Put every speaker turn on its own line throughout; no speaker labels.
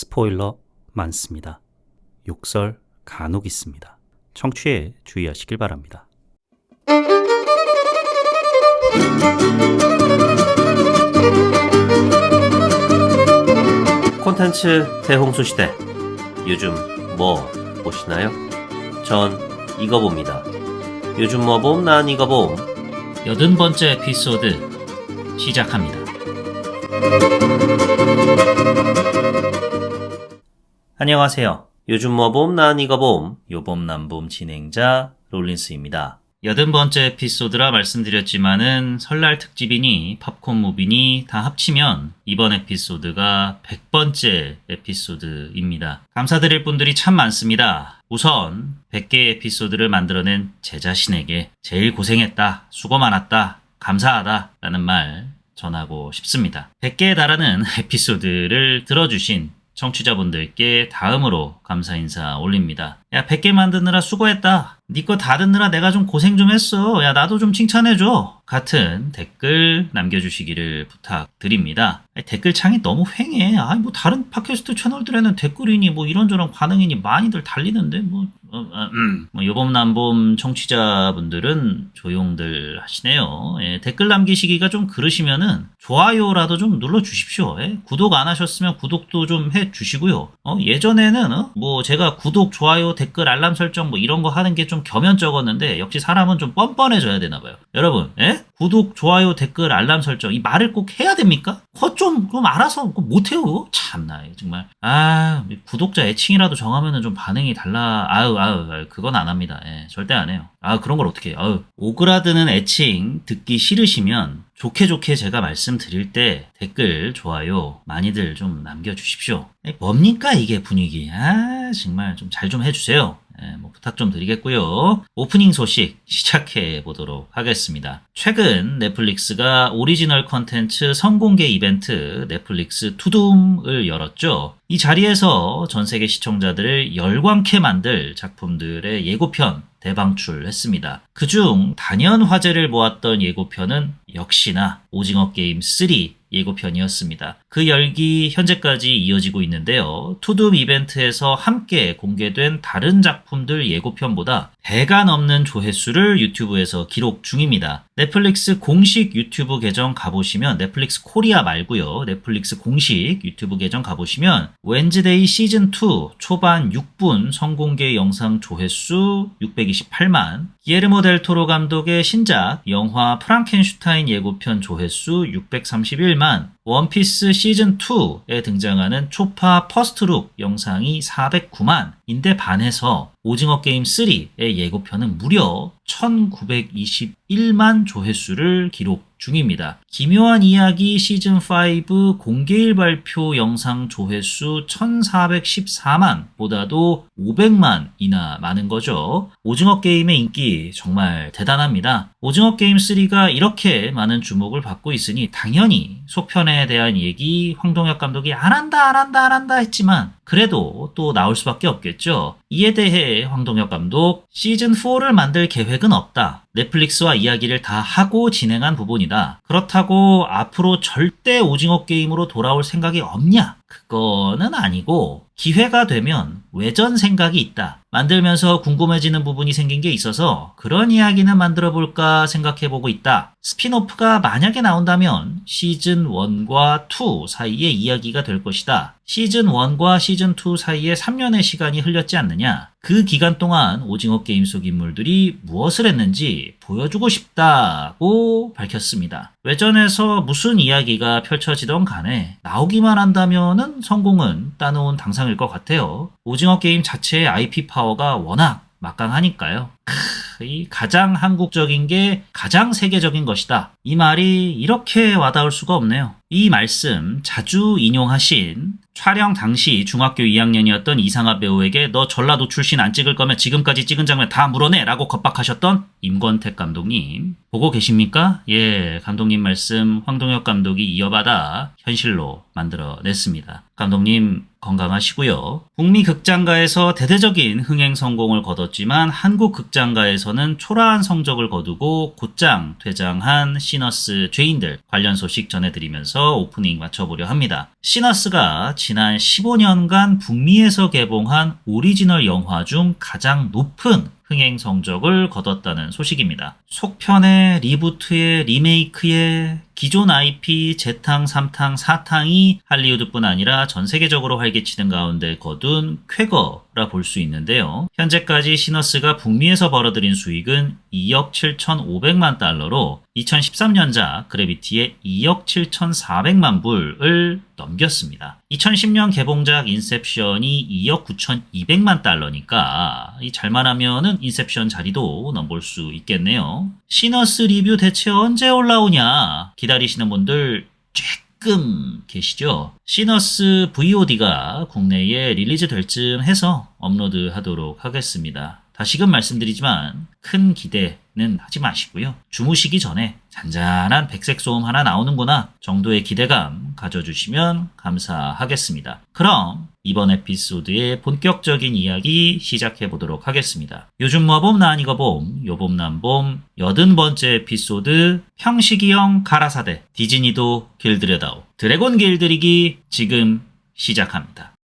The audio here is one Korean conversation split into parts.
스포일러 많습니다. 욕설 간혹 있습니다. 청취에 주의하시길 바랍니다.
콘텐츠 대홍수 시대. 요즘 뭐 보시나요? 전 이거 봅니다. 요즘 뭐 봄? 난 이거 봄.
80번째 에피소드 시작합니다.
안녕하세요. 요즘 뭐 봄? 난 이거 봄.
요봄남봄 진행자 롤린스입니다. 80번째 에피소드라 말씀드렸지만은 설날 특집이니 팝콘 무비니 다 합치면 이번 에피소드가 100번째 에피소드입니다. 감사드릴 분들이 참 많습니다. 우선 100개의 에피소드를 만들어낸 제 자신에게 제일 고생했다, 수고 많았다, 감사하다 라는 말 전하고 싶습니다. 100개에 달하는 에피소드를 들어주신 청취자분들께 다음으로 감사 인사 올립니다. 야, 100개 만드느라 수고했다. 니 거 다 듣느라 내가 좀 고생 좀 했어. 야, 나도 좀 칭찬해줘. 같은 댓글 남겨주시기를 부탁드립니다. 댓글 창이 너무 휑해. 뭐 다른 팟캐스트 채널들에는 댓글이니 뭐 이런저런 반응이니 많이들 달리는데 요봄남봄 청취자분들은 조용들 하시네요. 예, 댓글 남기시기가 좀 그러시면은 좋아요라도 좀 눌러주십시오. 예, 구독 안 하셨으면 구독도 좀 해주시고요. 예전에는 뭐 제가 구독, 좋아요, 댓글, 알람 설정 뭐 이런 거 하는 게 좀 겸연쩍었는데 역시 사람은 좀 뻔뻔해져야 되나 봐요. 여러분, 예? 구독, 좋아요, 댓글, 알람 설정 이 말을 꼭 해야 됩니까? 좀 알아서 못해요 그거? 참나 정말. 구독자 애칭이라도 정하면은 좀 반응이 달라. 그건 안 합니다. 예, 절대 안 해요. 그런 걸 어떻게 해요? 오그라드는 애칭 듣기 싫으시면 좋게 제가 말씀드릴 때 댓글, 좋아요 많이들 좀 남겨주십시오. 뭡니까 이게 분위기. 정말 좀 잘 좀 해주세요. 뭐 부탁 좀 드리겠고요. 오프닝 소식 시작해 보도록 하겠습니다. 최근 넷플릭스가 오리지널 컨텐츠 선공개 이벤트 넷플릭스 투둠을 열었죠. 이 자리에서 전 세계 시청자들을 열광케 만들 작품들의 예고편 대방출했습니다. 그중 단연 화제를 모았던 예고편은 역시나 오징어 게임 3 예고편이었습니다. 그 열기 현재까지 이어지고 있는데요. 투둠 이벤트에서 함께 공개된 다른 작품들 예고편보다 배가 넘는 조회수를 유튜브에서 기록 중입니다. 넷플릭스 공식 유튜브 계정 가보시면 넷플릭스 코리아 말고요. 넷플릭스 공식 유튜브 계정 가보시면 웬즈데이 시즌2 초반 6분 선공개 영상 조회수 628만, 기에르모 델 토로 감독의 신작 영화 프랑켄슈타인 예고편 조회수 631만, 원피스 시즌2에 등장하는 초파 퍼스트룩 영상이 409만인데 반해서 오징어 게임 3의 예고편은 무려 1921만 조회수를 기록 중입니다. 기묘한 이야기 시즌5 공개일 발표 영상 조회수 1414만 보다도 500만이나 많은 거죠. 오징어 게임의 인기 정말 대단합니다. 오징어 게임 3가 이렇게 많은 주목을 받고 있으니 당연히 속편에 대한 얘기 황동혁 감독이 안 한다 했지만 그래도 또 나올 수밖에 없겠죠. 이에 대해 황동혁 감독 시즌4를 만들 계획은 없다. 넷플릭스와 이야기를 다 하고 진행한 부분이다. 그렇다고 앞으로 절대 오징어 게임으로 돌아올 생각이 없냐? 그거는 아니고 기회가 되면 외전 생각이 있다. 만들면서 궁금해지는 부분이 생긴 게 있어서 그런 이야기는 만들어 볼까 생각해보고 있다. 스핀오프가 만약에 나온다면 시즌 1과 2 사이의 이야기가 될 것이다. 시즌 1과 시즌 2 사이에 3년의 시간이 흘렸지 않느냐. 그 기간 동안 오징어 게임 속 인물들이 무엇을 했는지 보여주고 싶다고 밝혔습니다. 외전에서 무슨 이야기가 펼쳐지던 간에 나오기만 한다면은 성공은 따놓은 당상일 것 같아요. 오징어 게임 자체의 IP 파워가 워낙 막강하니까요. 이 가장 한국적인 게 가장 세계적인 것이다. 이 말이 이렇게 와닿을 수가 없네요. 이 말씀 자주 인용하신 촬영 당시 중학교 2학년이었던 이상하 배우에게 너 전라도 출신 안 찍을 거면 지금까지 찍은 장면 다 물어내 라고 겁박하셨던 임권택 감독님 보고 계십니까? 예, 감독님 말씀 황동혁 감독이 이어받아 현실로 만들어냈습니다. 감독님 건강하시고요. 북미 극장가에서 대대적인 흥행 성공을 거뒀지만 한국 극장가에서는 초라한 성적을 거두고 곧장 퇴장한 시너스 죄인들 관련 소식 전해드리면서 오프닝 마쳐보려 합니다. 시너스가 지난 15년간 북미에서 개봉한 오리지널 영화 중 가장 높은 흥행 성적을 거뒀다는 소식입니다. 속편에 리부트에 리메이크에 기존 IP 재탕, 3탕, 4탕이 할리우드뿐 아니라 전 세계적으로 활개치는 가운데 거둔 쾌거라 볼 수 있는데요. 현재까지 시너스가 북미에서 벌어들인 수익은 2억 7,500만 달러로 2013년작 그래비티의 2억 7,400만 불을 넘겼습니다. 2010년 개봉작 인셉션이 2억 9,200만 달러니까 잘만하면은 인셉션 자리도 넘볼 수 있겠네요. 시너스 리뷰 대체 언제 올라오냐 기다리시는 분들 조금 계시죠? 시너스 VOD가 국내에 리리즈 될 쯤 해서 업로드 하도록 하겠습니다. 다시금 말씀드리지만 큰 기대는 하지 마시고요. 주무시기 전에 잔잔한 백색 소음 하나 나오는구나 정도의 기대감 가져주시면 감사하겠습니다. 그럼 이번 에피소드의 본격적인 이야기 시작해 보도록 하겠습니다. 요즘 뭐봄 난 이거 봄 요봄 난봄 80번째 에피소드 평시기형 가라사대 디즈니도 길들여다오 드래곤 길들이기 지금 시작합니다.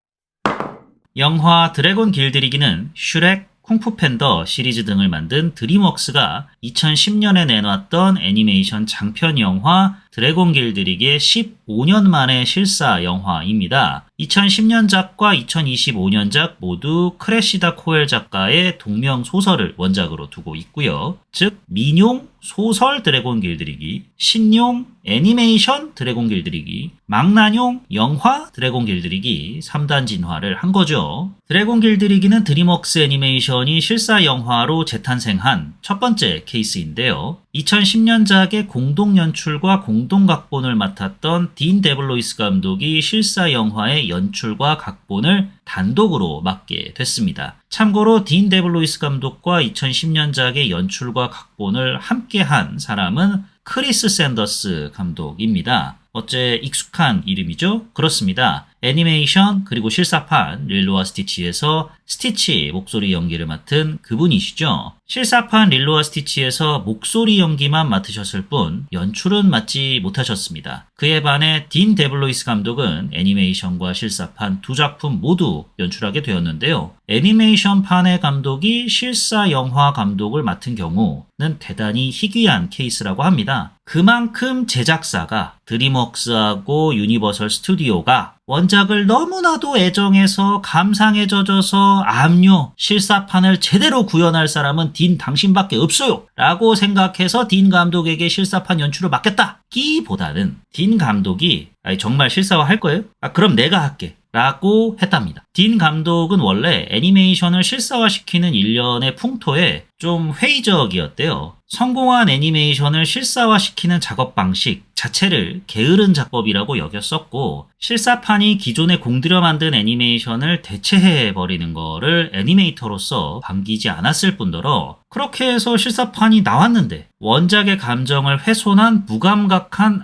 영화 드래곤 길들이기는 슈렉, 쿵푸팬더 시리즈 등을 만든 드림웍스가 2010년에 내놨던 애니메이션 장편 영화 드래곤 길들이기의 15년 만의 실사 영화입니다. 2010년작과 2025년작 모두 크레시다 코엘 작가의 동명 소설을 원작으로 두고 있고요. 즉 민용 소설 드래곤 길들이기, 신용 애니메이션 드래곤 길들이기, 망나뇽 영화 드래곤 길들이기 3단 진화를 한 거죠. 드래곤 길들이기는 드림웍스 애니메이션이 실사 영화로 재탄생한 첫 번째 케이스인데요. 2010년작의 공동 연출과 공동 각본을 맡았던 딘 데블로이스 감독이 실사 영화의 연출과 각본을 단독으로 맡게 됐습니다. 참고로 딘 데블로이스 감독과 2010년작의 연출과 각본을 함께한 사람은 크리스 샌더스 감독입니다. 어째 익숙한 이름이죠? 그렇습니다. 애니메이션 그리고 실사판 릴로와 스티치에서 스티치 목소리 연기를 맡은 그분이시죠. 실사판 릴로와 스티치에서 목소리 연기만 맡으셨을 뿐 연출은 맡지 못하셨습니다. 그에 반해 딘 데블로이스 감독은 애니메이션과 실사판 두 작품 모두 연출하게 되었는데요. 애니메이션판의 감독이 실사 영화 감독을 맡은 경우는 대단히 희귀한 케이스라고 합니다. 그만큼 제작사가 드림웍스하고 유니버설 스튜디오가 원작을 너무나도 애정해서 감상에 젖어서 압류, 실사판을 제대로 구현할 사람은 딘 당신밖에 없어요 라고 생각해서 딘 감독에게 실사판 연출을 맡겼다 기보다는 딘 감독이 정말 실사화 할 거예요? 그럼 내가 할게 라고 했답니다. 딘 감독은 원래 애니메이션을 실사화시키는 일련의 풍토에 좀 회의적이었대요. 성공한 애니메이션을 실사화시키는 작업 방식 자체를 게으른 작법이라고 여겼었고 실사판이 기존에 공들여 만든 애니메이션을 대체해버리는 거를 애니메이터로서 반기지 않았을 뿐더러 그렇게 해서 실사판이 나왔는데 원작의 감정을 훼손한 무감각한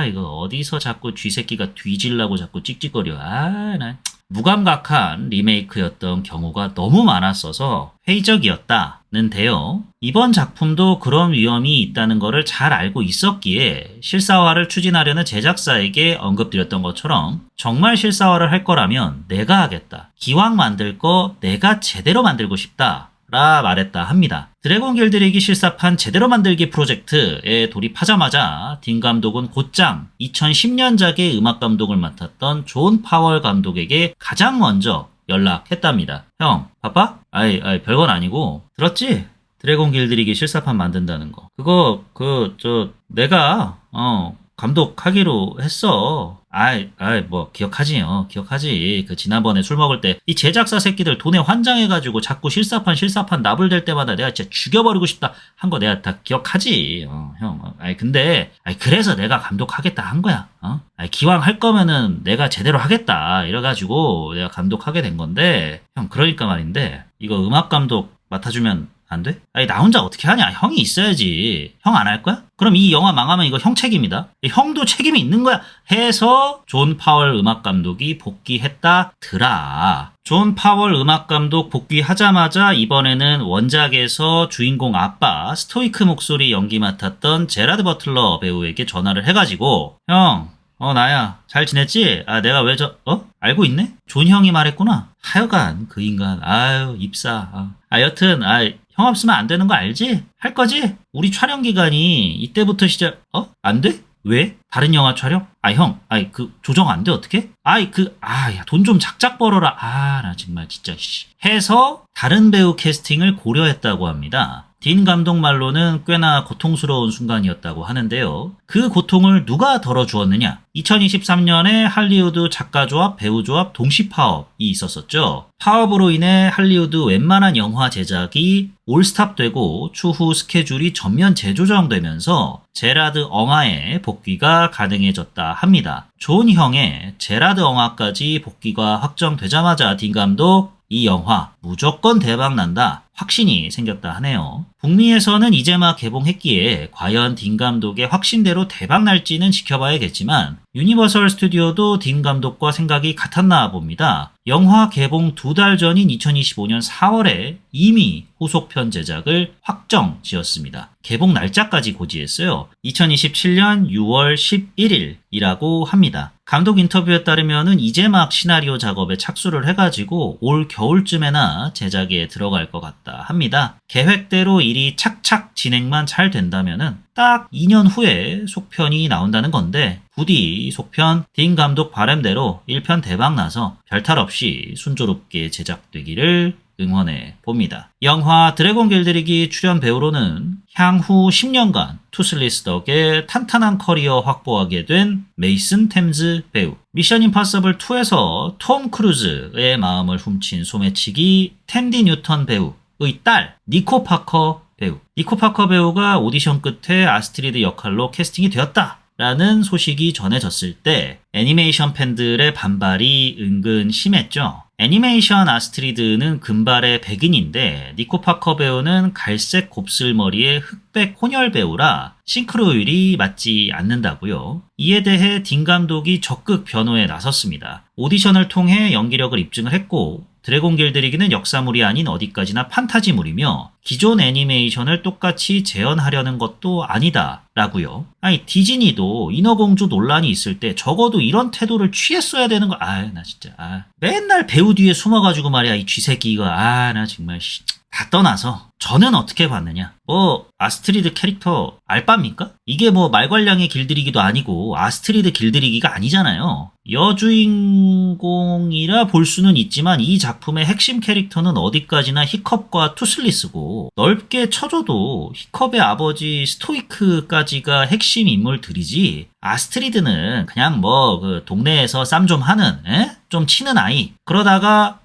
이거 어디서 자꾸 쥐새끼가 뒤질라고 자꾸 찍찍거려 나 무감각한 리메이크였던 경우가 너무 많았어서 회의적이었다는데요. 이번 작품도 그런 위험이 있다는 것을 잘 알고 있었기에 실사화를 추진하려는 제작사에게 언급드렸던 것처럼 정말 실사화를 할 거라면 내가 하겠다. 기왕 만들 거 내가 제대로 만들고 싶다. 라 말했다 합니다. 드래곤 길들이기 실사판 제대로 만들기 프로젝트에 돌입하자마자 딘 감독은 곧장 2010년작의 음악 감독을 맡았던 존 파월 감독에게 가장 먼저 연락했답니다. 형, 바빠? 별건 아니고 들었지? 드래곤 길들이기 실사판 만든다는 거. 그거 내가 감독하기로 했어. 기억하지. 지난번에 술 먹을 때 이 제작사 새끼들 돈에 환장해가지고 자꾸 실사판 나불댈 때마다 내가 진짜 죽여버리고 싶다 한 거 내가 다 기억하지. 형. 근데 그래서 내가 감독하겠다 한 거야. 기왕 할 거면은 내가 제대로 하겠다. 이래가지고 내가 감독하게 된 건데 형 그러니까 말인데 이거 음악 감독 맡아주면 안 돼? 아니, 나 혼자 어떻게 하냐? 형이 있어야지. 형 안 할 거야? 그럼 이 영화 망하면 이거 형 책임이다. 형도 책임이 있는 거야. 해서 존 파월 음악 감독이 복귀했다더라. 존 파월 음악 감독 복귀하자마자 이번에는 원작에서 주인공 아빠 스토이크 목소리 연기 맡았던 제라드 버틀러 배우에게 전화를 해가지고 형, 나야. 잘 지냈지? 아, 내가 알고 있네? 존 형이 말했구나. 하여간, 그 인간, 아유, 입사. 여튼, 형 없으면 안 되는 거 알지? 할 거지? 우리 촬영 기간이 이때부터 안 돼? 왜? 다른 영화 촬영? 형, 조정 안 돼, 어떻게? 야, 돈 좀 작작 벌어라. 나 정말 진짜, 해서 다른 배우 캐스팅을 고려했다고 합니다. 딘 감독 말로는 꽤나 고통스러운 순간이었다고 하는데요. 그 고통을 누가 덜어주었느냐? 2023년에 할리우드 작가조합, 배우조합 동시 파업이 있었었죠. 파업으로 인해 할리우드 웬만한 영화 제작이 올스탑되고 추후 스케줄이 전면 재조정되면서 제라드 엉아의 복귀가 가능해졌다 합니다. 존 형의 제라드 엉아까지 복귀가 확정되자마자 딘 감독 이 영화 무조건 대박 난다 확신이 생겼다 하네요. 북미에서는 이제 막 개봉했기에 과연 딘 감독의 확신대로 대박 날지는 지켜봐야겠지만 유니버설 스튜디오도 딘 감독과 생각이 같았나 봅니다. 영화 개봉 2달 전인 2025년 4월에 이미 후속편 제작을 확정 지었습니다. 개봉 날짜까지 고지했어요. 2027년 6월 11일이라고 합니다. 감독 인터뷰에 따르면은 이제 막 시나리오 작업에 착수를 해가지고 올 겨울쯤에나 제작에 들어갈 것 같다 합니다. 계획대로 일이 착착 진행만 잘 된다면은 딱 2년 후에 속편이 나온다는 건데 부디 속편 딘 감독 바람대로 1편 대박 나서 별탈 없이 순조롭게 제작되기를 응원해 봅니다. 영화 드래곤 길들이기 출연 배우로는 향후 10년간 투슬리스 덕에 탄탄한 커리어 확보하게 된 메이슨 템즈 배우, 미션 임파서블 2에서 톰 크루즈의 마음을 훔친 소매치기 탠디 뉴턴 배우의 딸 니코 파커 배우. 니코 파커 배우가 오디션 끝에 아스트리드 역할로 캐스팅이 되었다 라는 소식이 전해졌을 때 애니메이션 팬들의 반발이 은근 심했죠. 애니메이션 아스트리드는 금발의 백인인데 니코 파커 배우는 갈색 곱슬머리의 흑백 혼혈 배우라 싱크로율이 맞지 않는다고요. 이에 대해 딘 감독이 적극 변호에 나섰습니다. 오디션을 통해 연기력을 입증을 했고 드래곤 길들이기는 역사물이 아닌 어디까지나 판타지물이며 기존 애니메이션을 똑같이 재현하려는 것도 아니다 라고요. 디즈니도 인어공주 논란이 있을 때 적어도 이런 태도를 취했어야 되는 거. 나 진짜 맨날 배우 뒤에 숨어가지고 말이야 이 쥐새끼 이거. 나 정말 다 떠나서 저는 어떻게 봤느냐. 아스트리드 캐릭터 알바입니까? 이게 말괄량의 길들이기도 아니고 아스트리드 길들이기가 아니잖아요. 여주인공이라 볼 수는 있지만 이 작품의 핵심 캐릭터는 어디까지나 히컵과 투슬리스고 넓게 쳐줘도 히컵의 아버지 스토이크까지가 핵심 인물들이지 아스트리드는 그냥 그 동네에서 쌈 좀 하는 좀 치는 아이. 그러다가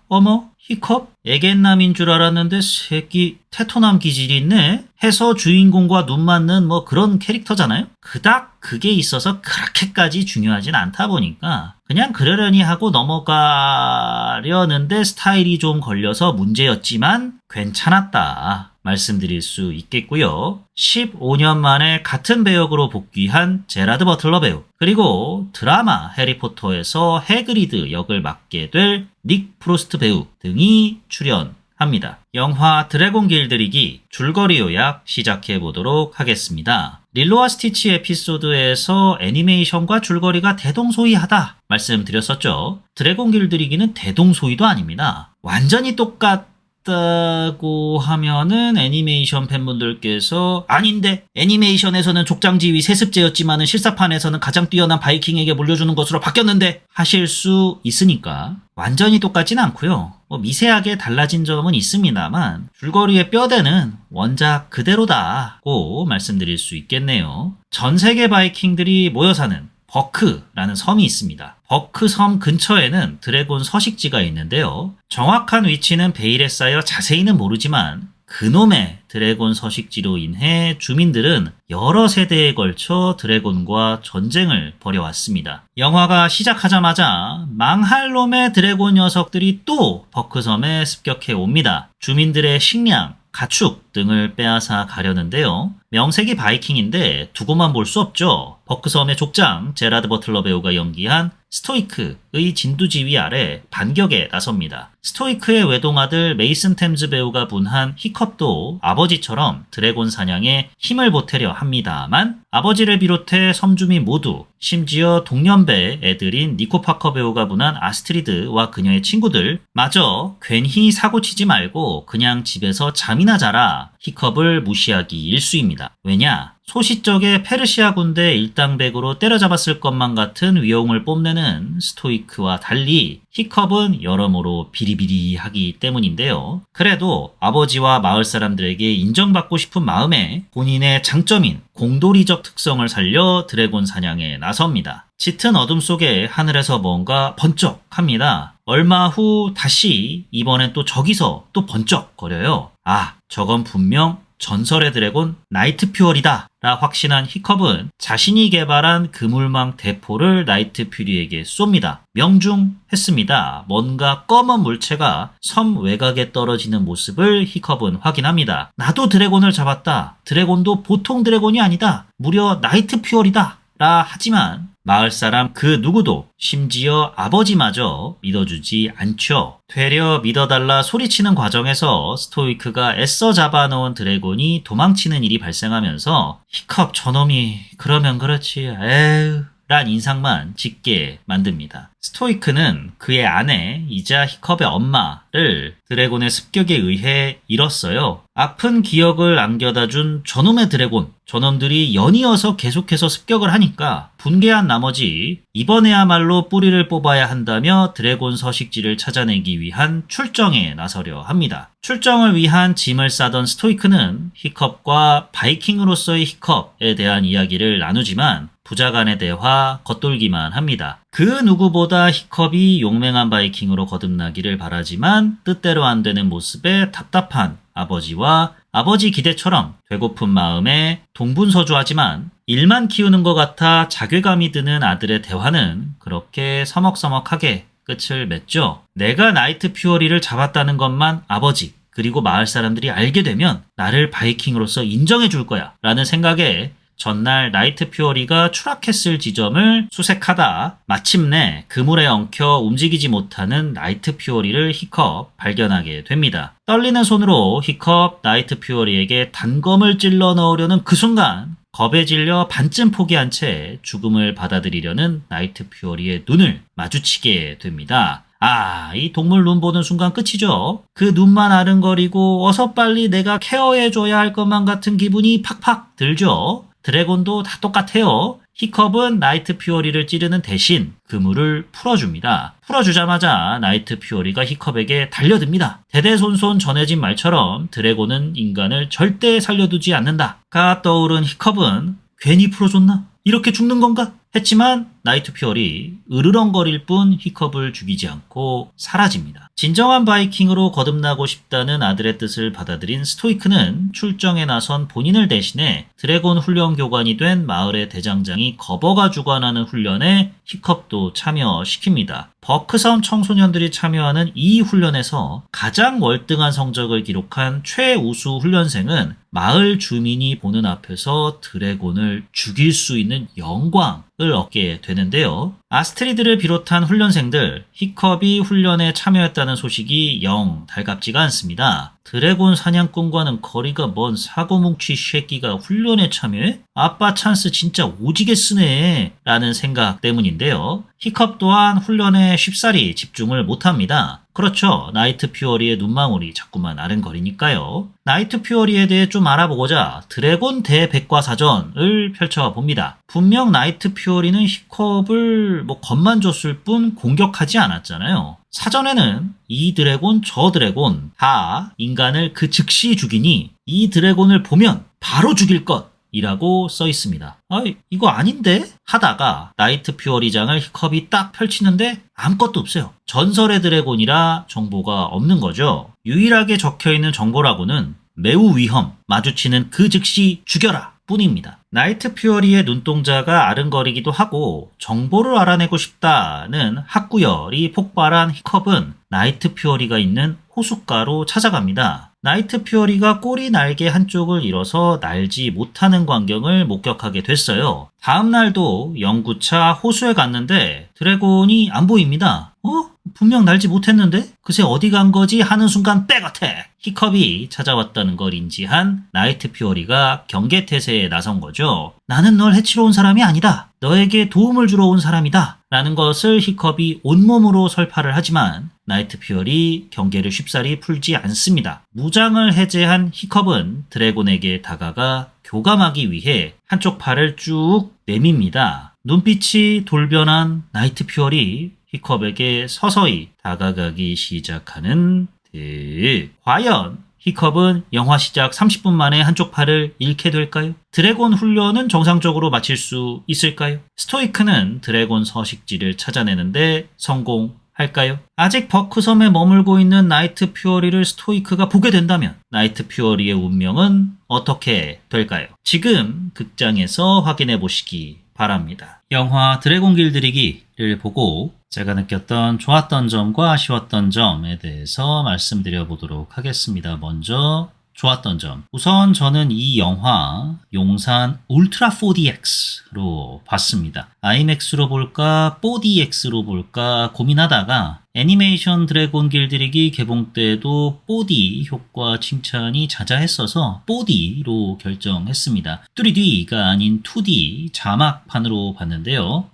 히컵? 애견남인 줄 알았는데 새끼 테토남 기질이 있네? 해서 주인공과 눈 맞는 그런 캐릭터잖아요? 그닥 그게 있어서 그렇게까지 중요하진 않다 보니까 그냥 그러려니 하고 넘어가려는데 스타일이 좀 걸려서 문제였지만 괜찮았다 말씀드릴 수 있겠고요. 15년 만에 같은 배역으로 복귀한 제라드 버틀러 배우, 그리고 드라마 해리포터에서 해그리드 역을 맡게 될 닉 프로스트 배우 등이 출연합니다. 영화 드래곤 길들이기 줄거리 요약 시작해 보도록 하겠습니다. 릴로와 스티치 에피소드에서 애니메이션과 줄거리가 대동소이하다 말씀드렸었죠. 드래곤 길들이기는 대동소이도 아닙니다. 완전히 똑같다고 하면은 애니메이션 팬분들께서 아닌데 애니메이션에서는 족장지위 세습제였지만은 실사판에서는 가장 뛰어난 바이킹에게 물려주는 것으로 바뀌었는데 하실 수 있으니까 완전히 똑같진 않고요. 미세하게 달라진 점은 있습니다만 줄거리의 뼈대는 원작 그대로다고 말씀드릴 수 있겠네요. 전 세계 바이킹들이 모여 사는 버크라는 섬이 있습니다. 버크 섬 근처에는 드래곤 서식지가 있는데요. 정확한 위치는 베일에 쌓여 자세히는 모르지만 그놈의 드래곤 서식지로 인해 주민들은 여러 세대에 걸쳐 드래곤과 전쟁을 벌여왔습니다. 영화가 시작하자마자 망할 놈의 드래곤 녀석들이 또 버크섬에 습격해 옵니다. 주민들의 식량, 가축, 등을 빼앗아 가려는데요. 명색이 바이킹인데 두고만 볼 수 없죠. 버크섬의 족장 제라드 버틀러 배우가 연기한 스토이크의 진두지휘 아래 반격에 나섭니다. 스토이크의 외동아들 메이슨 템즈 배우가 분한 히컵도 아버지처럼 드래곤 사냥에 힘을 보태려 합니다만 아버지를 비롯해 섬주민 모두 심지어 동년배 애들인 니코 파커 배우가 분한 아스트리드와 그녀의 친구들 마저 괜히 사고치지 말고 그냥 집에서 잠이나 자라 히컵을 무시하기 일쑤입니다. 왜냐? 소시적에 페르시아 군대 일당백으로 때려잡았을 것만 같은 위용을 뽐내는 스토이크와 달리 히컵은 여러모로 비리비리하기 때문인데요. 그래도 아버지와 마을 사람들에게 인정받고 싶은 마음에 본인의 장점인 공돌이적 특성을 살려 드래곤 사냥에 나섭니다. 짙은 어둠 속에 하늘에서 뭔가 번쩍합니다. 얼마 후 다시 이번엔 또 저기서 또 번쩍거려요. 아, 저건 분명 전설의 드래곤 나이트 퓨어리다 라 확신한 히컵은 자신이 개발한 그물망 대포를 나이트 퓨리에게 쏩니다. 명중했습니다. 뭔가 검은 물체가 섬 외곽에 떨어지는 모습을 히컵은 확인합니다. 나도 드래곤을 잡았다. 드래곤도 보통 드래곤이 아니다. 무려 나이트 퓨어리다 라 하지만 마을 사람 그 누구도 심지어 아버지마저 믿어주지 않죠. 되려 믿어달라 소리치는 과정에서 스토이크가 애써 잡아놓은 드래곤이 도망치는 일이 발생하면서 히컵 저놈이 그러면 그렇지 에휴 란 인상만 짓게 만듭니다. 스토이크는 그의 아내이자 히컵의 엄마를 드래곤의 습격에 의해 잃었어요. 아픈 기억을 안겨다 준 저놈의 드래곤, 저놈들이 연이어서 계속해서 습격을 하니까 분개한 나머지 이번에야말로 뿌리를 뽑아야 한다며 드래곤 서식지를 찾아내기 위한 출정에 나서려 합니다. 출정을 위한 짐을 싸던 스토이크는 히컵과 바이킹으로서의 히컵에 대한 이야기를 나누지만 부자간의 대화 겉돌기만 합니다. 그 누구보다 히컵이 용맹한 바이킹으로 거듭나기를 바라지만 뜻대로 안 되는 모습에 답답한 아버지와 아버지 기대처럼 되고픈 마음에 동분서주하지만 일만 키우는 것 같아 자괴감이 드는 아들의 대화는 그렇게 서먹서먹하게 끝을 맺죠. 내가 나이트 퓨어리를 잡았다는 것만 아버지 그리고 마을 사람들이 알게 되면 나를 바이킹으로서 인정해 줄 거야 라는 생각에 전날 나이트 퓨어리가 추락했을 지점을 수색하다 마침내 그물에 엉켜 움직이지 못하는 나이트 퓨어리를 히컵 발견하게 됩니다. 떨리는 손으로 히컵 나이트 퓨어리에게 단검을 찔러 넣으려는 그 순간 겁에 질려 반쯤 포기한 채 죽음을 받아들이려는 나이트 퓨어리의 눈을 마주치게 됩니다. 아, 이 동물 눈 보는 순간 끝이죠. 그 눈만 아른거리고 어서 빨리 내가 케어해줘야 할 것만 같은 기분이 팍팍 들죠. 드래곤도 다 똑같아요. 히컵은 나이트 퓨어리를 찌르는 대신 그물을 풀어줍니다. 풀어주자마자 나이트 퓨어리가 히컵에게 달려듭니다. 대대손손 전해진 말처럼 드래곤은 인간을 절대 살려두지 않는다가 떠오른 히컵은 괜히 풀어줬나? 이렇게 죽는 건가? 했지만 나이트 퓨어리 으르렁거릴 뿐 히컵을 죽이지 않고 사라집니다. 진정한 바이킹으로 거듭나고 싶다는 아들의 뜻을 받아들인 스토이크는 출정에 나선 본인을 대신해 드래곤 훈련 교관이 된 마을의 대장장이 거버가 주관하는 훈련에 히컵도 참여시킵니다. 버크섬 청소년들이 참여하는 이 훈련에서 가장 월등한 성적을 기록한 최우수 훈련생은 마을 주민이 보는 앞에서 드래곤을 죽일 수 있는 영광을 얻게 되는데요. 아스트리드를 비롯한 훈련생들, 히컵이 훈련에 참여했다는 소식이 영 달갑지가 않습니다. 드래곤 사냥꾼과는 거리가 먼 사고뭉치 쉐끼가 훈련에 참여해? 아빠 찬스 진짜 오지게 쓰네 라는 생각 때문인데요. 히컵 또한 훈련에 쉽사리 집중을 못합니다. 그렇죠. 나이트 퓨어리의 눈망울이 자꾸만 아른거리니까요. 나이트 퓨어리에 대해 좀 알아보고자 드래곤 대백과사전을 펼쳐봅니다. 분명 나이트 퓨어리는 히컵을 겁만 줬을 뿐 공격하지 않았잖아요. 사전에는 이 드래곤 저 드래곤 다 인간을 그 즉시 죽이니 이 드래곤을 보면 바로 죽일 것 이라고 써 있습니다. 이거 아닌데? 하다가 나이트 퓨어리장을 히컵이 딱 펼치는데 아무것도 없어요. 전설의 드래곤이라 정보가 없는 거죠. 유일하게 적혀있는 정보라고는 매우 위험, 마주치는 그 즉시 죽여라 뿐입니다. 나이트 퓨어리의 눈동자가 아른거리기도 하고 정보를 알아내고 싶다는 학구열이 폭발한 히컵은 나이트 퓨어리가 있는 호숫가로 찾아갑니다. 나이트 퓨어리가 꼬리 날개 한쪽을 잃어서 날지 못하는 광경을 목격하게 됐어요. 다음 날도 연구차 호수에 갔는데 드래곤이 안 보입니다. 분명 날지 못했는데? 그새 어디 간 거지? 하는 순간 백어택! 히컵이 찾아왔다는 걸 인지한 나이트 퓨어리가 경계태세에 나선 거죠. 나는 널 해치러 온 사람이 아니다. 너에게 도움을 주러 온 사람이다. 라는 것을 히컵이 온몸으로 설파를 하지만 나이트 퓨어리 경계를 쉽사리 풀지 않습니다. 무장을 해제한 히컵은 드래곤에게 다가가 교감하기 위해 한쪽 팔을 쭉 내밉니다. 눈빛이 돌변한 나이트 퓨어리 히컵에게 서서히 다가가기 시작하는 과연 히컵은 영화 시작 30분 만에 한쪽 팔을 잃게 될까요? 드래곤 훈련은 정상적으로 마칠 수 있을까요? 스토이크는 드래곤 서식지를 찾아내는데 성공할까요? 아직 버크섬에 머물고 있는 나이트 퓨어리를 스토이크가 보게 된다면 나이트 퓨어리의 운명은 어떻게 될까요? 지금 극장에서 확인해 보시기 바랍니다. 영화 드래곤 길들이기를 보고 제가 느꼈던 좋았던 점과 아쉬웠던 점에 대해서 말씀드려 보도록 하겠습니다. 먼저 좋았던 점. 우선 저는 이 영화 용산 울트라 4DX로 봤습니다. IMAX로 볼까 4DX로 볼까 고민하다가 애니메이션 드래곤 길들이기 개봉 때도 4D 효과 칭찬이 자자했어서 4D로 결정했습니다. 3D가 아닌 2D 자막판으로 봤는데요.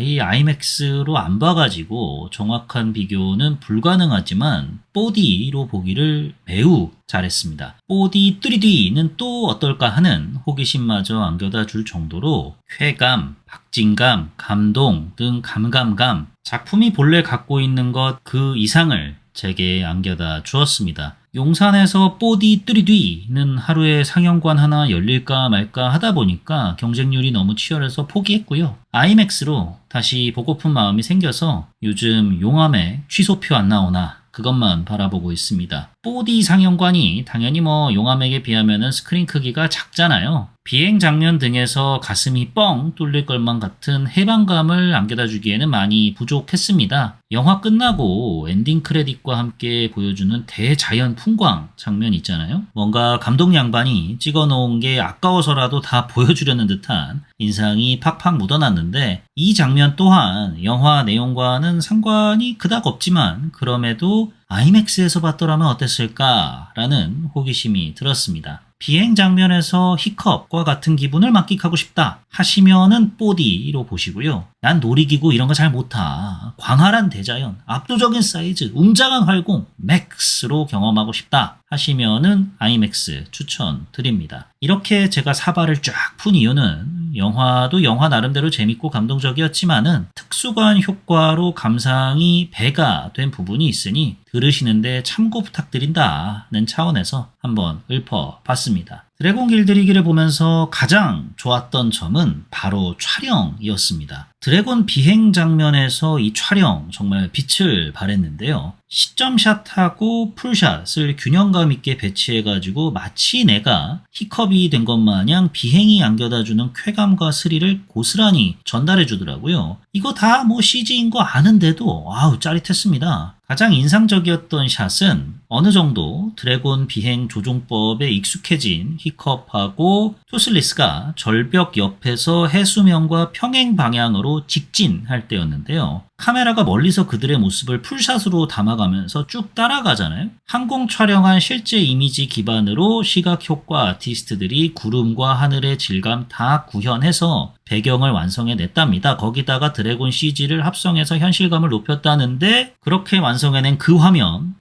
이 IMAX로 안 봐가지고 정확한 비교는 불가능하지만 4D로 보기를 매우 잘했습니다. 4D, 3D는 또 어떨까 하는 호기심마저 안겨다 줄 정도로 쾌감, 박진감, 감동 등 감감감, 작품이 본래 갖고 있는 것 그 이상을 제게 안겨다 주었습니다. 용산에서 4D, 3D는 하루에 상영관 하나 열릴까 말까 하다 보니까 경쟁률이 너무 치열해서 포기했고요. IMAX로 다시 보고픈 마음이 생겨서 요즘 용암에 취소표 안 나오나 그것만 바라보고 있습니다. 4D 상영관이 당연히 용암액에 비하면 스크린 크기가 작잖아요. 비행 장면 등에서 가슴이 뻥 뚫릴 것만 같은 해방감을 안겨다 주기에는 많이 부족했습니다. 영화 끝나고 엔딩 크레딧과 함께 보여주는 대자연 풍광 장면 있잖아요. 뭔가 감독 양반이 찍어놓은 게 아까워서라도 다 보여주려는 듯한 인상이 팍팍 묻어났는데 이 장면 또한 영화 내용과는 상관이 그닥 없지만 그럼에도 IMAX에서 봤더라면 어땠을까라는 호기심이 들었습니다. 비행 장면에서 히컵과 같은 기분을 만끽하고 싶다 하시면은 4D로 보시고요. 난 놀이기구 이런 거 잘 못타. 광활한 대자연, 압도적인 사이즈, 웅장한 활공, 맥스로 경험하고 싶다 하시면은 IMAX 추천드립니다. 이렇게 제가 사발을 쫙 푼 이유는 영화도 영화 나름대로 재밌고 감동적이었지만은 특수관 효과로 감상이 배가 된 부분이 있으니 들으시는데 참고 부탁드린다는 차원에서 한번 읊어봤습니다. 드래곤 길들이기를 보면서 가장 좋았던 점은 바로 촬영이었습니다. 드래곤 비행 장면에서 이 촬영 정말 빛을 발했는데요. 시점샷하고 풀샷을 균형감 있게 배치해가지고 마치 내가 히컵이 된 것 마냥 비행이 안겨다주는 쾌감과 스릴을 고스란히 전달해주더라고요. 이거 다 CG인 거 아는데도 짜릿했습니다. 가장 인상적이었던 샷은 어느 정도 드래곤 비행 조종법에 익숙해진 히컵하고 토슬리스가 절벽 옆에서 해수면과 평행 방향으로 직진할 때였는데요. 카메라가 멀리서 그들의 모습을 풀샷으로 담아가면서 쭉 따라가잖아요. 항공 촬영한 실제 이미지 기반으로 시각 효과 아티스트들이 구름과 하늘의 질감 다 구현해서 배경을 완성해냈답니다. 거기다가 드래곤 CG를 합성해서 현실감을 높였다는데 그렇게 완성해낸 그 화면,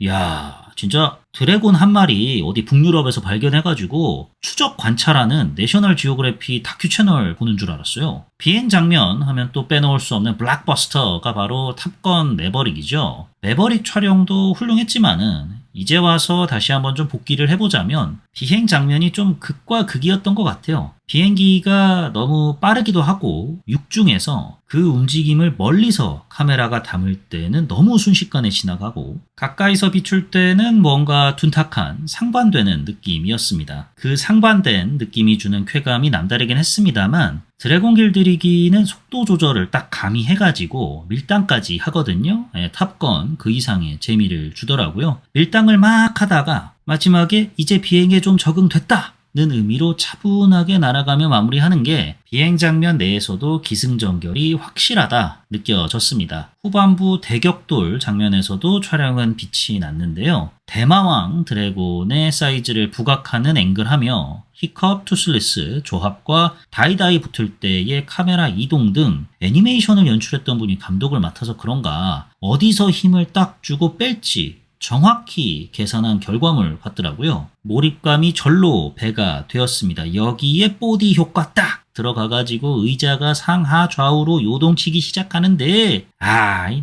진짜 드래곤 한 마리 어디 북유럽에서 발견해가지고 추적 관찰하는 내셔널 지오그래피 다큐 채널 보는 줄 알았어요. 비행 장면 하면 또 빼놓을 수 없는 블록버스터가 바로 탑건 매버릭이죠. 매버릭 촬영도 훌륭했지만은 이제 와서 다시 한번 좀 복기를 해보자면 비행 장면이 좀 극과 극이었던 것 같아요. 비행기가 너무 빠르기도 하고 육중에서 그 움직임을 멀리서 카메라가 담을 때는 너무 순식간에 지나가고 가까이서 비출 때는 뭔가 둔탁한 상반되는 느낌이었습니다. 그 상반된 느낌이 주는 쾌감이 남다르긴 했습니다만 드래곤 길들이기는 속도 조절을 딱 가미해가지고 밀당까지 하거든요. 탑건 그 이상의 재미를 주더라고요. 밀당을 막 하다가 마지막에 이제 비행에 좀 적응됐다 는 의미로 차분하게 날아가며 마무리하는 게 비행 장면 내에서도 기승전결이 확실하다 느껴졌습니다. 후반부 대격돌 장면에서도 촬영은 빛이 났는데요. 대마왕 드래곤의 사이즈를 부각하는 앵글하며 히컵, 투슬리스 조합과 다이다이 붙을 때의 카메라 이동 등 애니메이션을 연출했던 분이 감독을 맡아서 그런가 어디서 힘을 딱 주고 뺄지 정확히 계산한 결과물 같더라고요. 몰입감이 절로 배가 되었습니다. 여기에 보디 효과 딱 들어가가지고 의자가 상하 좌우로 요동치기 시작하는데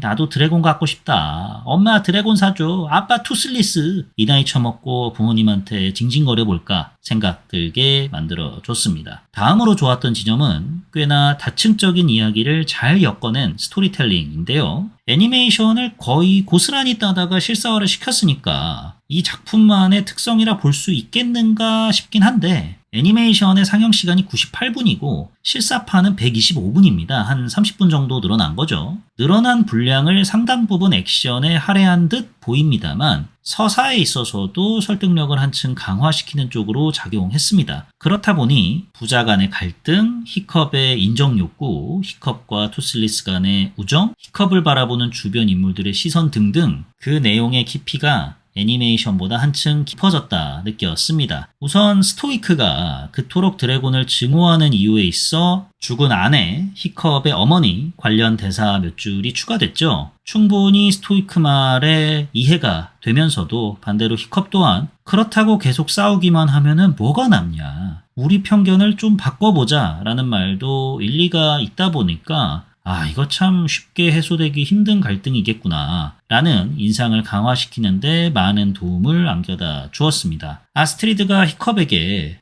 나도 드래곤 갖고 싶다. 엄마 드래곤 사줘. 아빠 투슬리스. 이 나이 처먹고 부모님한테 징징거려 볼까 생각 들게 만들어줬습니다. 다음으로 좋았던 지점은 꽤나 다층적인 이야기를 잘 엮어낸 스토리텔링인데요. 애니메이션을 거의 고스란히 따다가 실사화를 시켰으니까 이 작품만의 특성이라 볼 수 있겠는가 싶긴 한데 애니메이션의 상영 시간이 98분이고 실사판은 125분입니다. 한 30분 정도 늘어난 거죠. 늘어난 분량을 상당 부분 액션에 할애한 듯 보입니다만 서사에 있어서도 설득력을 한층 강화시키는 쪽으로 작용했습니다. 그렇다 보니 부자 간의 갈등, 히컵의 인정 욕구, 히컵과 투슬리스 간의 우정, 히컵을 바라보는 주변 인물들의 시선 등등 그 내용의 깊이가 애니메이션보다 한층 깊어졌다 느꼈습니다. 우선 스토이크가 그토록 드래곤을 증오하는 이유에 있어 죽은 아내 히컵의 어머니 관련 대사 몇 줄이 추가됐죠. 충분히 스토이크 말에 이해가 되면서도 반대로 히컵 또한 그렇다고 계속 싸우기만 하면은 뭐가 남냐. 우리 편견을 좀 바꿔보자 라는 말도 일리가 있다 보니까 이거 참 쉽게 해소되기 힘든 갈등이겠구나 라는 인상을 강화시키는데 많은 도움을 안겨다 주었습니다. 아스트리드가 히컵에게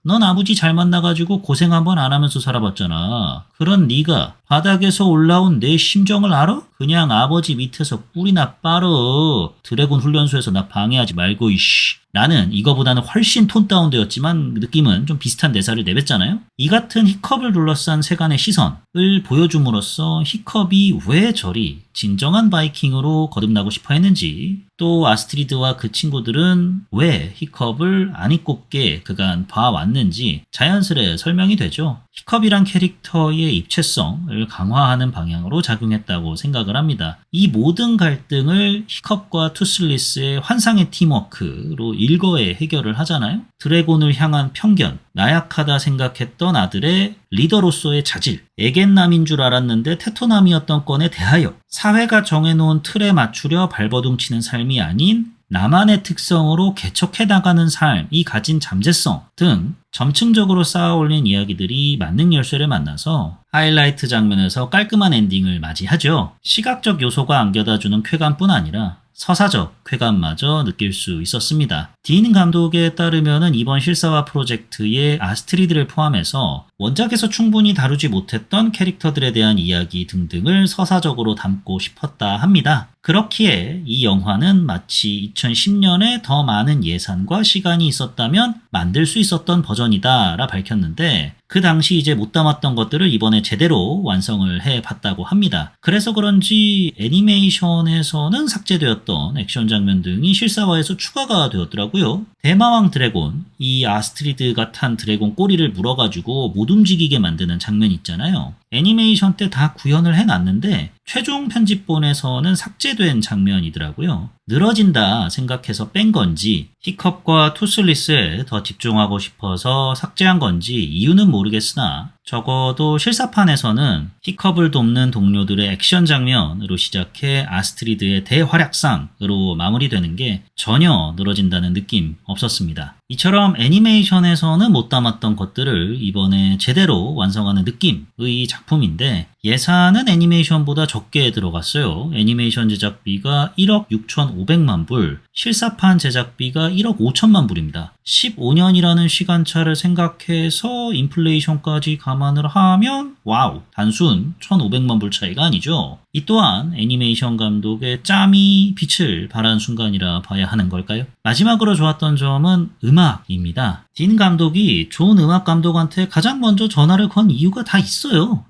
넌 아버지 잘 만나가지고 고생 한번 안 하면서 살아봤잖아. 그런 네가 바닥에서 올라온 내 심정을 알아? 그냥 아버지 밑에서 꿀이나 빨어. 드래곤 훈련소에서 나 방해하지 말고 이씨. 나는 이거보다는 훨씬 톤 다운되었지만 느낌은 좀 비슷한 대사를 내뱉잖아요. 이 같은 히컵을 둘러싼 세간의 시선을 보여줌으로써 히컵이 왜 저리 진정한 바이킹으로 거듭나고 싶어 했는지 또 아스트리드와 그 친구들은 왜 히컵을 아니 꼽게 그간 봐왔는지 자연스레 설명이 되죠. 히컵이란 캐릭터의 입체성을 강화하는 방향으로 작용했다고 생각을 합니다. 이 모든 갈등을 히컵과 투슬리스의 환상의 팀워크로 일거에 해결을 하잖아요. 드래곤을 향한 편견, 나약하다 생각했던 아들의 리더로서의 자질, 애견남인 줄 알았는데 테토남이었던 건에 대하여 사회가 정해놓은 틀에 맞추려 발버둥치는 삶이 아닌 나만의 특성으로 개척해 나가는 삶이 가진 잠재성 등 점층적으로 쌓아올린 이야기들이 만능 열쇠를 만나서 하이라이트 장면에서 깔끔한 엔딩을 맞이하죠. 시각적 요소가 안겨다주는 쾌감뿐 아니라 서사적 쾌감마저 느낄 수 있었습니다. 딘 감독에 따르면 이번 실사화 프로젝트에 아스트리드를 포함해서 원작에서 충분히 다루지 못했던 캐릭터들에 대한 이야기 등등을 서사적으로 담고 싶었다 합니다. 그렇기에 이 영화는 마치 2010년에 더 많은 예산과 시간이 있었다면 만들 수 있었던 버전이다 라 밝혔는데 그 당시 이제 못 담았던 것들을 이번에 제대로 완성을 해봤다고 합니다. 그래서 그런지 애니메이션에서는 삭제되었던 액션 장면 등이 실사화에서 추가가 되었더라고요. 대마왕 드래곤, 이 아스트리드가 탄 드래곤 꼬리를 물어가지고 못 움직이게 만드는 장면 있잖아요. 애니메이션 때 다 구현을 해놨는데 최종 편집본에서는 삭제된 장면이더라고요. 늘어진다 생각해서 뺀 건지 히컵과 투슬리스에 더 집중하고 싶어서 삭제한 건지 이유는 모르겠으나 적어도 실사판에서는 히컵을 돕는 동료들의 액션 장면으로 시작해 아스트리드의 대활약상으로 마무리되는 게 전혀 늘어진다는 느낌 없었습니다. 이처럼 애니메이션에서는 못 담았던 것들을 이번에 제대로 완성하는 느낌의 작품인데 예산은 애니메이션보다 적게 들어갔어요. 애니메이션 제작비가 1억 6,500만 불, 실사판 제작비가 1억 5천만 불입니다. 15년이라는 시간차를 생각해서 인플레이션까지 감안을 하면 와우, 단순 1,500만 불 차이가 아니죠. 이 또한 애니메이션 감독의 짬이 빛을 발한 순간이라 봐야 하는 걸까요? 마지막으로 좋았던 점은 음악입니다. 딘 감독이 좋은 음악 감독한테 가장 먼저 전화를 건 이유가 다 있어요.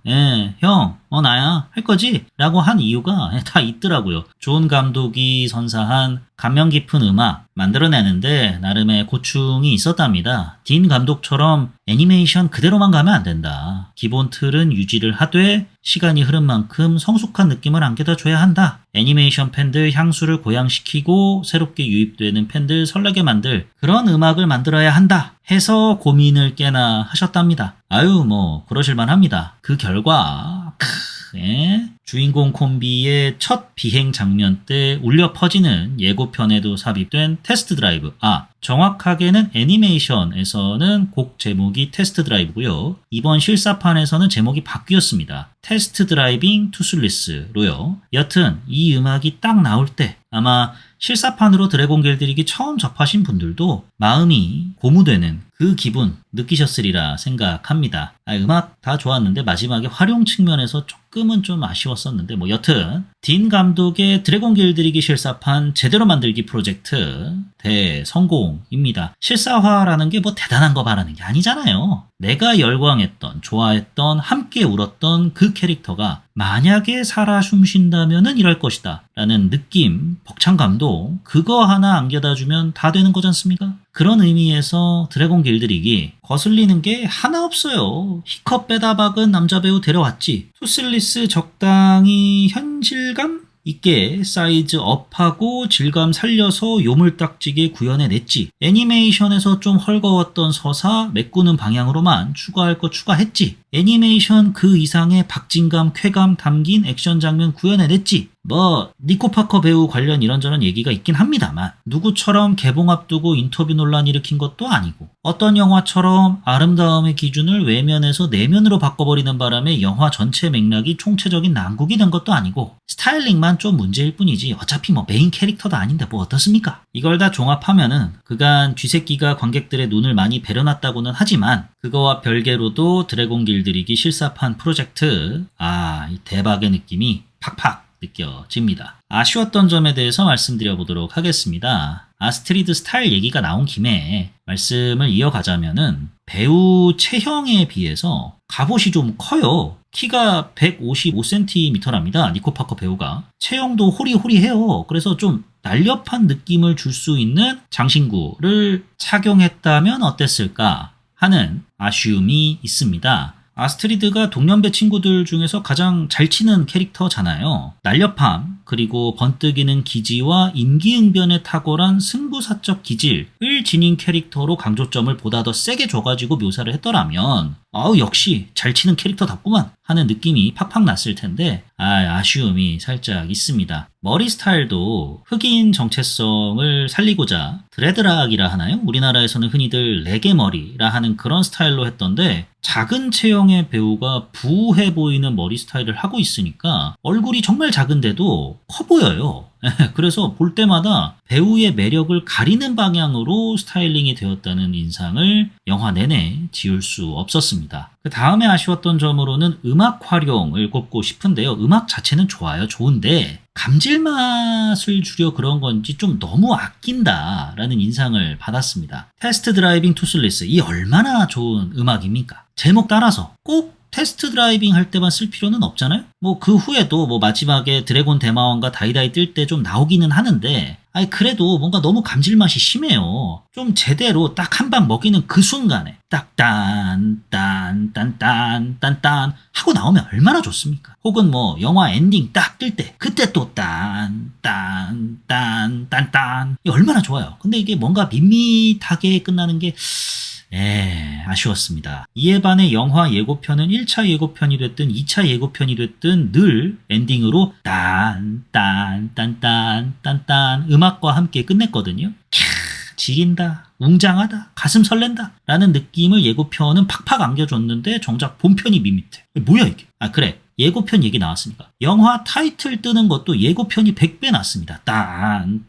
형, 나야, 할 거지? 라고 한 이유가 다 있더라고요. 좋은 감독이 선사한 감명 깊은 음악 만들어내는데 나름의 고충이 있었답니다. 딘 감독처럼 애니메이션 그대로만 가면 안 된다. 기본 틀은 유지를 하되 시간이 흐른 만큼 성숙한 느낌을 안겨줘야 한다. 애니메이션 팬들 향수를 고양시키고 새롭게 유입되는 팬들 설레게 만들 그런 음악을 만들어야 한다. 해서 고민을 꽤나 하셨답니다. 그러실만 합니다. 그 결과 주인공 콤비의 첫 비행 장면 때 울려 퍼지는 예고편에도 삽입된 테스트 드라이브. 정확하게는 애니메이션에서는 곡 제목이 테스트 드라이브고요. 이번 실사판에서는 제목이 바뀌었습니다. 테스트 드라이빙 투슬리스로요. 여튼 이 음악이 딱 나올 때 아마 실사판으로 드래곤 길들이기 처음 접하신 분들도 마음이 고무되는 그 기분 느끼셨으리라 생각합니다. 음악 다 좋았는데 마지막에 활용 측면에서 조금은 좀 아쉬웠었는데 여튼 딘 감독의 드래곤 길들이기 실사판 제대로 만들기 프로젝트 대성공입니다. 실사화라는 게 대단한 거 바라는 게 아니잖아요. 내가 열광했던, 좋아했던, 함께 울었던 그 캐릭터가 만약에 살아 숨쉰다면은 이럴 것이다 라는 느낌, 벅찬감도 그거 하나 안겨다 주면 다 되는 거지 않습니까? 그런 의미에서 드래곤 길들이기 거슬리는 게 하나 없어요. 히컵 빼다 박은 남자 배우 데려왔지. 투슬리스 적당히 현실감 있게 사이즈 업하고 질감 살려서 요물딱지게 구현해냈지. 애니메이션에서 좀 헐거웠던 서사 메꾸는 방향으로만 추가할 거 추가했지. 애니메이션 그 이상의 박진감, 쾌감 담긴 액션 장면 구현해냈지. 니코 파커 배우 관련 이런저런 얘기가 있긴 합니다만 누구처럼 개봉 앞두고 인터뷰 논란 일으킨 것도 아니고 어떤 영화처럼 아름다움의 기준을 외면에서 내면으로 바꿔버리는 바람에 영화 전체 맥락이 총체적인 난국이 된 것도 아니고 스타일링만 좀 문제일 뿐이지 어차피 메인 캐릭터도 아닌데 어떻습니까? 이걸 다 종합하면은 그간 쥐새끼가 관객들의 눈을 많이 배려놨다고는 하지만 그거와 별개로도 드래곤 길들이기 실사판 프로젝트 이 대박의 느낌이 팍팍 느껴집니다. 아쉬웠던 점에 대해서 말씀드려 보도록 하겠습니다. 아스트리드 스타일 얘기가 나온 김에 말씀을 이어가자면은 배우 체형에 비해서 갑옷이 좀 커요. 키가 155cm랍니다. 니코 파커 배우가. 체형도 호리호리해요. 그래서 좀 날렵한 느낌을 줄 수 있는 장신구를 착용했다면 어땠을까 하는 아쉬움이 있습니다. 아스트리드가 동년배 친구들 중에서 가장 잘 치는 캐릭터잖아요. 날렵함, 그리고 번뜩이는 기지와 임기응변에 탁월한 승부사적 기질을 지닌 캐릭터로 강조점을 보다 더 세게 줘가지고 묘사를 했더라면 역시 잘 치는 캐릭터답구만 하는 느낌이 팍팍 났을 텐데 아쉬움이 살짝 있습니다. 머리 스타일도 흑인 정체성을 살리고자 드레드락이라 하나요? 우리나라에서는 흔히들 레게 머리라 하는 그런 스타일로 했던데 작은 체형의 배우가 부해 보이는 머리 스타일을 하고 있으니까 얼굴이 정말 작은데도 커 보여요. 그래서 볼 때마다 배우의 매력을 가리는 방향으로 스타일링이 되었다는 인상을 영화 내내 지울 수 없었습니다. 그 다음에 아쉬웠던 점으로는 음악 활용을 꼽고 싶은데요. 음악 자체는 좋아요. 좋은데 감질맛을 주려 그런 건지 좀 너무 아낀다라는 인상을 받았습니다. 테스트 드라이빙 투슬리스 이 얼마나 좋은 음악입니까? 제목 따라서 꼭 테스트 드라이빙 할 때만 쓸 필요는 없잖아요? 그 후에도 마지막에 드래곤 대마왕과 다이다이 뜰 때 좀 나오기는 하는데 그래도 뭔가 너무 감질맛이 심해요. 좀 제대로 딱 한 방 먹이는 그 순간에 딱 딴 하고 나오면 얼마나 좋습니까? 혹은 영화 엔딩 딱 뜰 때 그때 또 이 얼마나 좋아요. 근데 이게 뭔가 밋밋하게 끝나는 게 아쉬웠습니다. 이에 반해 영화 예고편은 1차 예고편이 됐든 2차 예고편이 됐든 늘 엔딩으로 딴 음악과 함께 끝냈거든요. 지린다, 웅장하다, 가슴 설렌다 라는 느낌을 예고편은 팍팍 안겨줬는데 정작 본편이 밋밋해. 뭐야 이게? 그래. 예고편 얘기 나왔으니까. 영화 타이틀 뜨는 것도 예고편이 100배 났습니다. 딴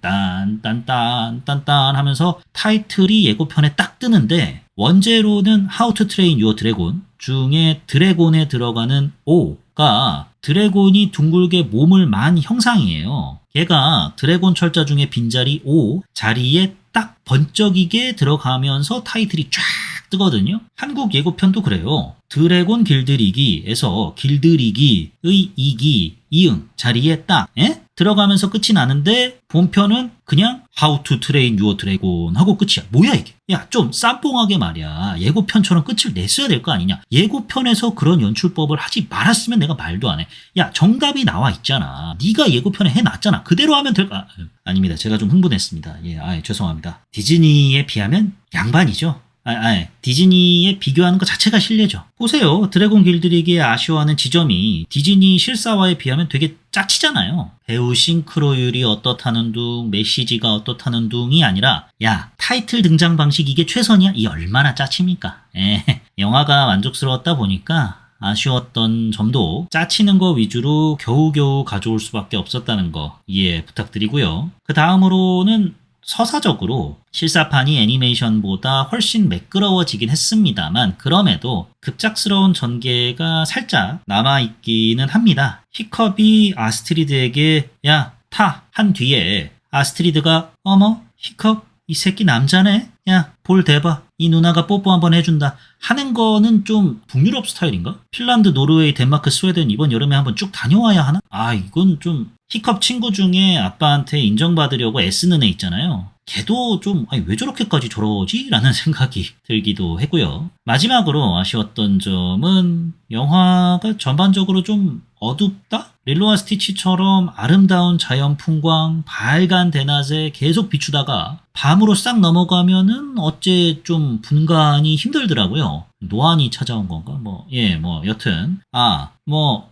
하면서 타이틀이 예고편에 딱 뜨는데 원제로는 How to Train Your Dragon 중에 드래곤에 들어가는 O가 드래곤이 둥글게 몸을 만 형상이에요. 걔가 드래곤 철자 중에 빈자리 O 자리에 딱 번쩍이게 들어가면서 타이틀이 쫙 뜨거든요. 한국 예고편도 그래요. 드래곤 길들이기에서 길들이기의 이기, 이응 자리에 딱 들어가면서 끝이 나는데 본편은 그냥 How to Train Your Dragon 하고 끝이야. 뭐야 이게? 야, 좀 쌈뽕하게 말이야. 예고편처럼 끝을 냈어야 될 거 아니냐. 예고편에서 그런 연출법을 하지 말았으면 내가 말도 안 해. 야, 정답이 나와 있잖아. 네가 예고편에 해놨잖아. 그대로 하면 될까? 아닙니다. 제가 좀 흥분했습니다. 예, 죄송합니다. 디즈니에 비하면 양반이죠. 디즈니에 비교하는 것 자체가 실례죠. 보세요. 드래곤 길들이기에 아쉬워하는 지점이 디즈니 실사화에 비하면 되게 짜치잖아요. 배우 싱크로율이 어떻다는 둥, 메시지가 어떻다는 둥이 아니라 야, 타이틀 등장 방식 이게 최선이야? 이 얼마나 짜칩니까? 영화가 만족스러웠다 보니까 아쉬웠던 점도 짜치는 거 위주로 겨우겨우 가져올 수밖에 없었다는 거 이해 부탁드리고요. 그 다음으로는 서사적으로 실사판이 애니메이션보다 훨씬 매끄러워지긴 했습니다만 그럼에도 급작스러운 전개가 살짝 남아있기는 합니다. 히컵이 아스트리드에게 야, 타! 한 뒤에 아스트리드가 어머, 히컵 이 새끼 남자네? 야, 볼 대봐. 이 누나가 뽀뽀 한번 해준다. 하는 거는 좀 북유럽 스타일인가? 핀란드, 노르웨이, 덴마크, 스웨덴 이번 여름에 한번 쭉 다녀와야 하나? 이건 좀 히컵 친구 중에 아빠한테 인정받으려고 애쓰는 애 있잖아요. 걔도 좀 왜 저렇게까지 저러지? 라는 생각이 들기도 했고요. 마지막으로 아쉬웠던 점은 영화가 전반적으로 좀 어둡다? 릴로와 스티치처럼 아름다운 자연 풍광, 밝은 대낮에 계속 비추다가 밤으로 싹 넘어가면은 어째 좀 분간이 힘들더라고요. 노안이 찾아온 건가? 여튼.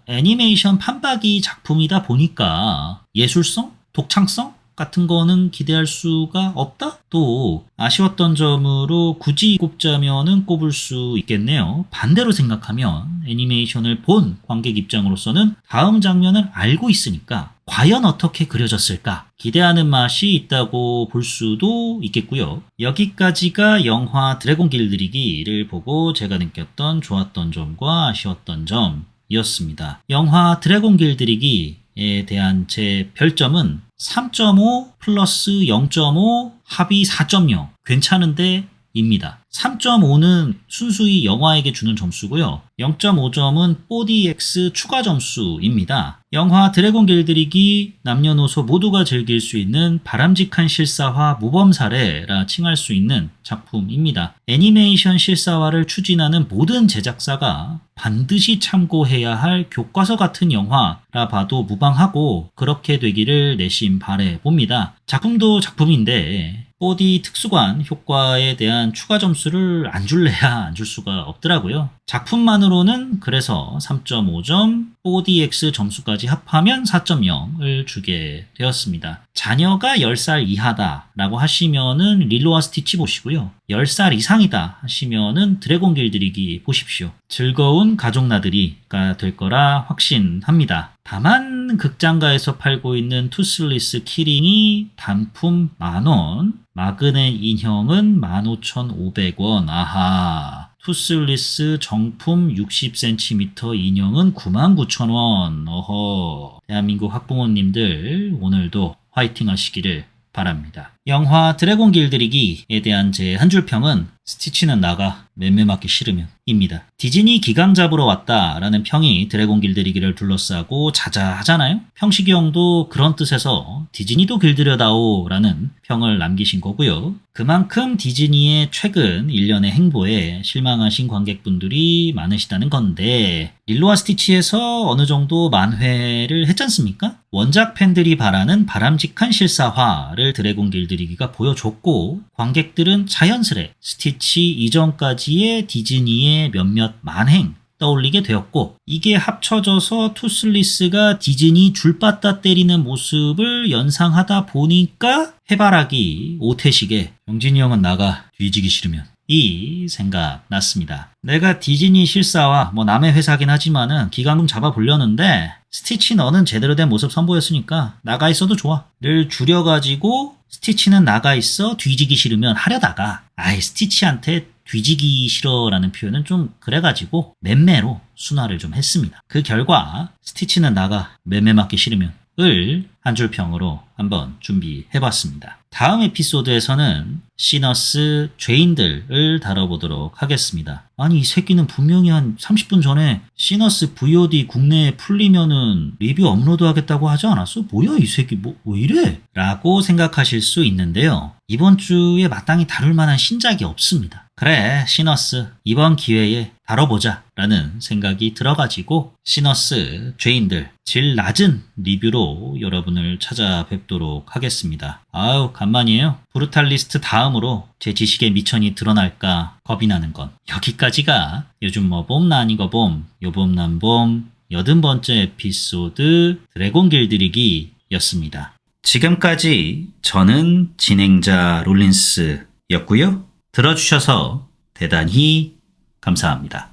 애니메이션 판박이 작품이다 보니까 예술성? 독창성? 같은 거는 기대할 수가 없다? 또 아쉬웠던 점으로 굳이 꼽자면은 꼽을 수 있겠네요. 반대로 생각하면 애니메이션을 본 관객 입장으로서는 다음 장면을 알고 있으니까 과연 어떻게 그려졌을까? 기대하는 맛이 있다고 볼 수도 있겠고요. 여기까지가 영화 드래곤 길들이기를 보고 제가 느꼈던 좋았던 점과 아쉬웠던 점이었습니다. 영화 드래곤 길들이기에 대한 제 별점은 3.5 플러스 0.5 합이 4.0 괜찮은데 입니다. 3.5는 순수히 영화에게 주는 점수고요. 0.5점은 4DX 추가 점수입니다. 영화 드래곤 길들이기 남녀노소 모두가 즐길 수 있는 바람직한 실사화 모범 사례라 칭할 수 있는 작품입니다. 애니메이션 실사화를 추진하는 모든 제작사가 반드시 참고해야 할 교과서 같은 영화라 봐도 무방하고 그렇게 되기를 내심 바라봅니다. 작품도 작품인데 4D 특수관 효과에 대한 추가 점수를 안 줄래야 안 줄 수가 없더라고요. 작품만으로는 그래서 3.5점, 4DX 점수까지 합하면 4.0을 주게 되었습니다. 자녀가 10살 이하다라고 하시면은 릴로와 스티치 보시고요. 10살 이상이다 하시면은 드래곤 길들이기 보십시오. 즐거운 가족 나들이가 될 거라 확신합니다. 다만 극장가에서 팔고 있는 투슬리스 키링이 단품 10,000원, 마그넷 인형은 15,500원. 아하. 투슬리스 정품 60cm 인형은 99,000원. 어허. 대한민국 학부모님들 오늘도 화이팅 하시기를 바랍니다. 영화 드래곤 길들이기에 대한 제 한 줄 평은 스티치는 나가 맴매 맞기 싫으면 입니다. 디즈니 기강 잡으러 왔다라는 평이 드래곤 길들이기를 둘러싸고 자자하잖아요. 평식이 형도 그런 뜻에서 디즈니도 길들여다오 라는 평을 남기신 거고요. 그만큼 디즈니의 최근 1년의 행보에 실망하신 관객분들이 많으시다는 건데 릴로와 스티치에서 어느 정도 만회를 했지 않습니까? 원작 팬들이 바라는 바람직한 실사화를 드래곤 길들이기가 보여줬고 관객들은 자연스레 스티치 이전까지의 디즈니의 몇몇 만행 떠올리게 되었고 이게 합쳐져서 투슬리스가 디즈니 줄빠따 때리는 모습을 연상하다 보니까 해바라기 오태식의 영진이 형은 나가 뒤지기 싫으면 이 생각났습니다. 내가 디즈니 실사와 뭐 남의 회사긴 하지만은 기강금 잡아보려는데 스티치 너는 제대로 된 모습 선보였으니까 나가 있어도 좋아.를 줄여가지고 스티치는 나가 있어 뒤지기 싫으면 하려다가 아이 스티치한테 뒤지기 싫어라는 표현은 좀 그래가지고 맴매로 순화를 좀 했습니다. 그 결과 스티치는 나가 맴매 맞기 싫으면 을 한 줄 평으로 한번 준비해봤습니다. 다음 에피소드에서는 시너스 죄인들을 다뤄보도록 하겠습니다. 아니 이 새끼는 분명히 한 30분 전에 시너스 VOD 국내에 풀리면은 리뷰 업로드 하겠다고 하지 않았어? 뭐야 이 새끼 뭐 이래? 라고 생각하실 수 있는데요. 이번 주에 마땅히 다룰 만한 신작이 없습니다. 그래 시너스 이번 기회에 다뤄보자 라는 생각이 들어가지고 시너스 죄인들 질 낮은 리뷰로 여러분을 찾아뵙도록 하겠습니다. 아유 간만이에요. 브루탈리스트 다음으로 제 지식의 미천이 드러날까 겁이 나는 건 여기까지가 요즘 뭐 봄 나 아니거 봄 요봄 난봄 80번째 에피소드 드래곤 길들이기였습니다. 지금까지 저는 진행자 롤린스였고요. 들어주셔서 대단히 감사합니다.